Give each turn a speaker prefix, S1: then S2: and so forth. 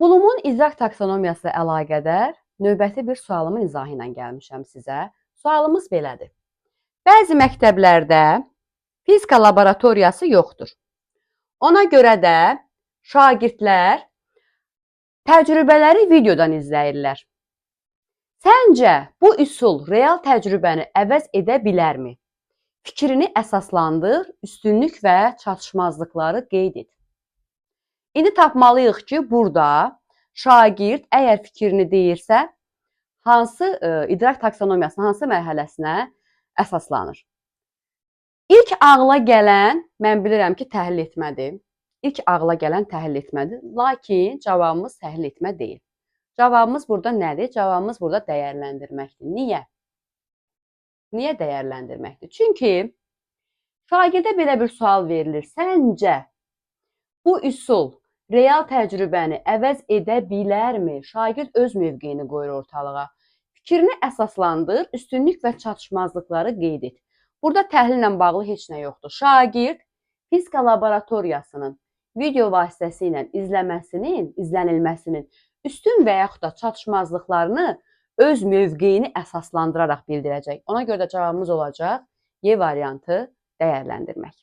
S1: Bloom'un idrak taksonomiyası ilə əlaqədar növbəti bir sualımın izahı ilə gəlmişəm sizə. Sualımız belədir. Bəzi məktəblərdə fizika laboratoriyası yoxdur. Ona görə də şagirdlər təcrübələri videodan izləyirlər. Səncə bu üsul real təcrübəni əvəz edə bilərmi? Fikrini əsaslandır, üstünlük və çatışmazlıqları qeyd et. İndi tapmalıyıq ki, burada şagird əgər fikrini deyirsə, hansı idrak taksonomiyasının hansı mərhələsinə əsaslanır? İlk ağla gələn, mən bilirəm ki, təhlil etmədir. İlk ağla gələn təhlil etmədir. Lakin cavabımız təhlil etmə deyil. Cavabımız burada nədir? Cavabımız burada dəyərləndirməkdir. Niyə? Niyə dəyərləndirməkdir? Çünki şagirdə belə bir sual verilir. Səncə bu üsul real təcrübəni əvəz edə bilərmi? Şagird öz mövqeyini qoyur ortalığa. Fikrini əsaslandır, üstünlük və çatışmazlıqları qeyd et. Burada təhlillə bağlı heç nə yoxdur. Şagird fizika laboratoriyasının video vasitəsilə izlənilməsinin üstün və yaxud da çatışmazlıqlarını öz mövqeyini əsaslandıraraq bildirəcək. Ona görə də cavabımız olacaq Y variantı dəyərləndirmək.